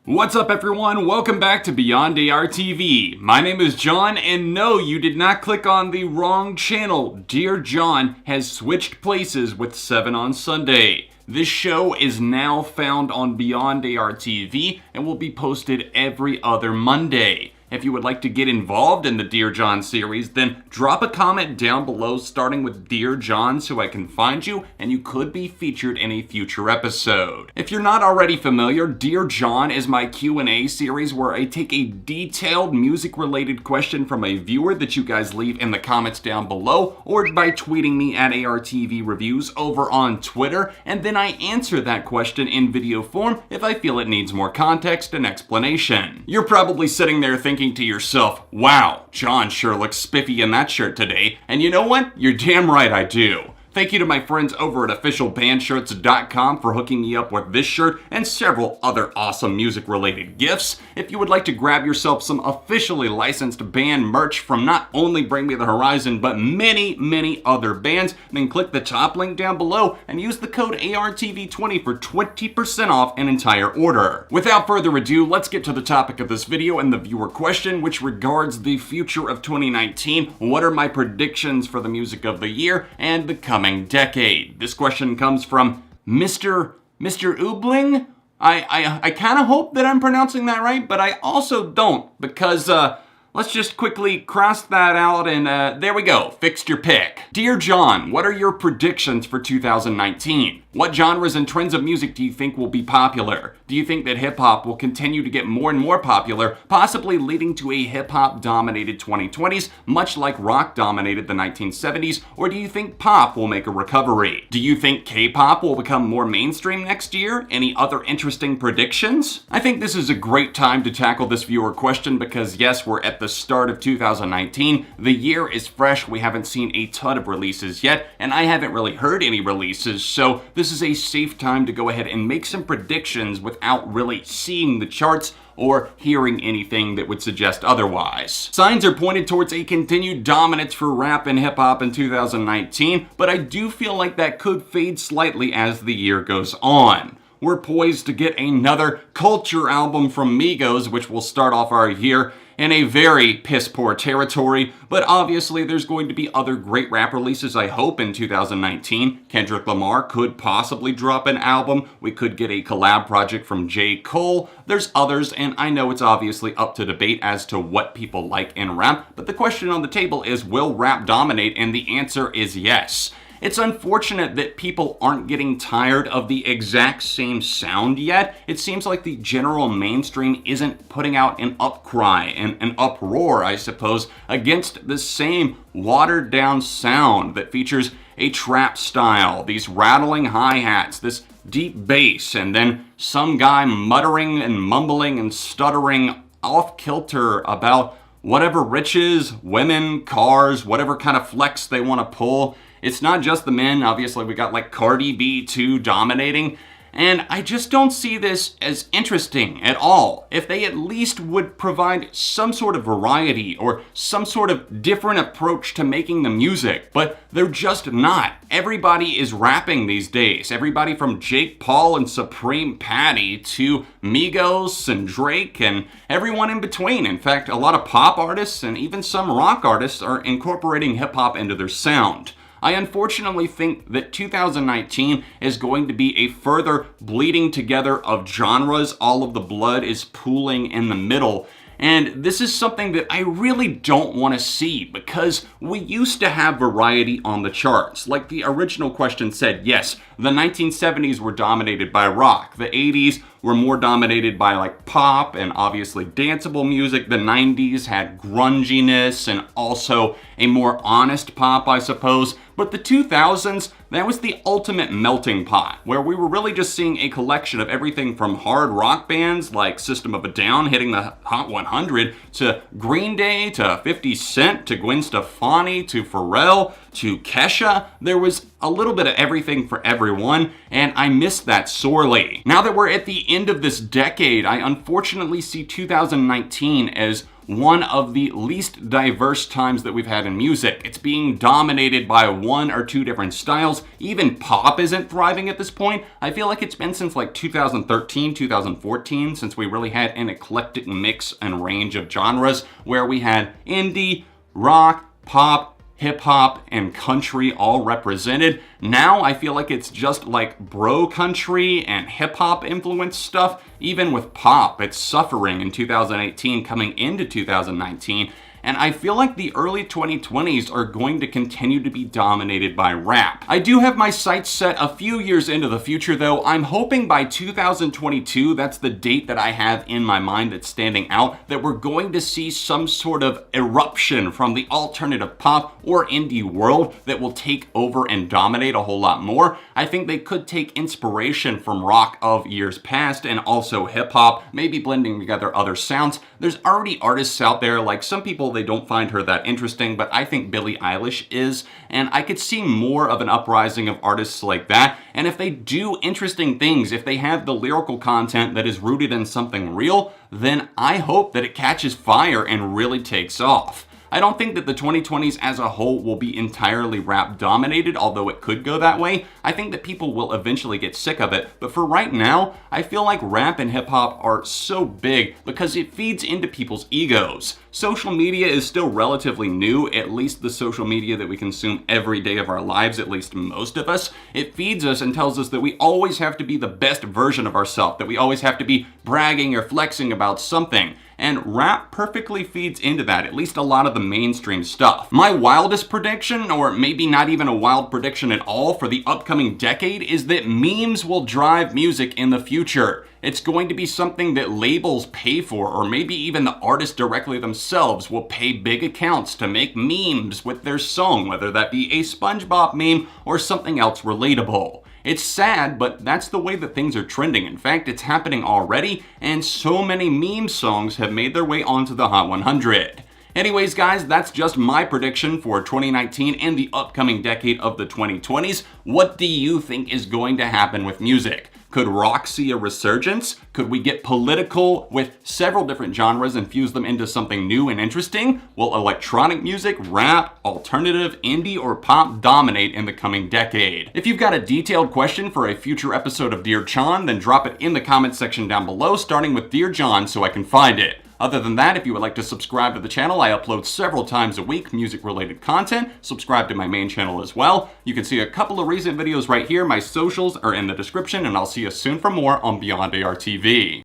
What's up everyone, welcome back to Beyond ARTV. My name is John, and no, you did not click on the wrong channel. Dear John has switched places with 7 on Sunday. This show is now found on Beyond ARTV and will be posted every other Monday. If you would like to get involved in the Dear John series, then drop a comment down below starting with Dear John so I can find you, and you could be featured in a future episode. If you're not already familiar, Dear John is my Q&A series where I take a detailed music-related question from a viewer that you guys leave in the comments down below, or by tweeting me at ARTV Reviews over on Twitter, and then I answer that question in video form if I feel it needs more context and explanation. You're probably sitting there thinking to yourself, wow, John sure looks spiffy in that shirt today. And you know what? You're damn right I do. Thank you to my friends over at officialbandshirts.com for hooking me up with this shirt and several other awesome music-related gifts. If you would like to grab yourself some officially licensed band merch from not only Bring Me the Horizon, but many other bands, then click the top link down below and use the code ARTV20 for 20% off an entire order. Without further ado, let's get to the topic of this video and the viewer question, which regards the future of 2019. What are my predictions for the music of the year and the coming decade? This question comes from Mr. Ubling. I kind of hope that I'm pronouncing that right, but I also don't, because let's just quickly cross that out and there we go, fixed your pick. Dear John, what are your predictions for 2019? What genres and trends of music do you think will be popular? Do you think that hip-hop will continue to get more and more popular, possibly leading to a hip-hop dominated 2020s, much like rock dominated the 1970s, or do you think pop will make a recovery? Do you think K-pop will become more mainstream next year? Any other interesting predictions? I think this is a great time to tackle this viewer question because yes, we're at the start of 2019. The year is fresh, we haven't seen a ton of releases yet, and I haven't really heard any releases, so this is a safe time to go ahead and make some predictions without really seeing the charts or hearing anything that would suggest otherwise. Signs are pointed towards a continued dominance for rap and hip-hop in 2019, but I do feel like that could fade slightly as the year goes on. We're poised to get another culture album from Migos, which will start off our year in a very piss-poor territory, but obviously there's going to be other great rap releases, I hope, in 2019. Kendrick Lamar could possibly drop an album. We could get a collab project from J. Cole. There's others, and I know it's obviously up to debate as to what people like in rap, but the question on the table is, will rap dominate? And the answer is yes. It's unfortunate that people aren't getting tired of the exact same sound yet. It seems like the general mainstream isn't putting out an upcry and an uproar, I suppose, against the same watered down sound that features a trap style, these rattling hi-hats, this deep bass, and then some guy muttering and mumbling and stuttering off-kilter about whatever riches, women, cars, whatever kind of flex they want to pull. It's not just the men, obviously we got like Cardi B too dominating, and I just don't see this as interesting at all. If they at least would provide some sort of variety or some sort of different approach to making the music, but they're just not. Everybody is rapping these days. Everybody from Jake Paul and Supreme Patty to Migos and Drake and everyone in between. In fact, a lot of pop artists and even some rock artists are incorporating hip-hop into their sound. I unfortunately think that 2019 is going to be a further bleeding together of genres. All of the blood is pooling in the middle. And this is something that I really don't want to see because we used to have variety on the charts. Like the original question said, yes, the 1970s were dominated by rock. The 80s were more dominated by like pop and obviously danceable music. The 90s had grunginess and also a more honest pop, I suppose. But the 2000s, that was the ultimate melting pot, where we were really just seeing a collection of everything from hard rock bands like System of a Down hitting the Hot 100, to Green Day, to 50 Cent, to Gwen Stefani, to Pharrell, to Kesha. There was a little bit of everything for everyone, and I miss that sorely. Now that we're at the end of this decade, I unfortunately see 2019 as one of the least diverse times that we've had in music. It's being dominated by one or two different styles. Even pop isn't thriving at this point. I feel like it's been since like 2013, 2014, since we really had an eclectic mix and range of genres where we had indie, rock, pop, hip-hop, and country all represented. Now I feel like it's just like bro country and hip-hop influenced stuff. Even with pop, it's suffering in 2018 coming into 2019. And I feel like the early 2020s are going to continue to be dominated by rap. I do have my sights set a few years into the future though. I'm hoping by 2022, that's the date that I have in my mind that's standing out, that we're going to see some sort of eruption from the alternative pop or indie world that will take over and dominate a whole lot more. I think they could take inspiration from rock of years past and also hip hop, maybe blending together other sounds. There's already artists out there, like some people, they don't find her that interesting, but I think Billie Eilish is, and I could see more of an uprising of artists like that. And if they do interesting things, if they have the lyrical content that is rooted in something real, then I hope that it catches fire and really takes off. I don't think that the 2020s as a whole will be entirely rap dominated, although it could go that way. I think that people will eventually get sick of it, but for right now, I feel like rap and hip hop are so big because it feeds into people's egos. Social media is still relatively new, at least the social media that we consume every day of our lives, at least most of us. It feeds us and tells us that we always have to be the best version of ourselves, that we always have to be bragging or flexing about something. And rap perfectly feeds into that, at least a lot of the mainstream stuff. My wildest prediction, or maybe not even a wild prediction at all for the upcoming decade, is that memes will drive music in the future. It's going to be something that labels pay for, or maybe even the artists directly themselves will pay big accounts to make memes with their song, whether that be a SpongeBob meme or something else relatable. It's sad, but that's the way that things are trending. In fact, it's happening already, and so many meme songs have made their way onto the Hot 100. Anyways, guys, that's just my prediction for 2019 and the upcoming decade of the 2020s. What do you think is going to happen with music? Could rock see a resurgence? Could we get political with several different genres and fuse them into something new and interesting? Will electronic music, rap, alternative, indie, or pop dominate in the coming decade? If you've got a detailed question for a future episode of Dear John, then drop it in the comment section down below, starting with Dear John so I can find it. Other than that, if you would like to subscribe to the channel, I upload several times a week music-related content. Subscribe to my main channel as well. You can see a couple of recent videos right here. My socials are in the description, and I'll see you soon for more on Beyond ARTV.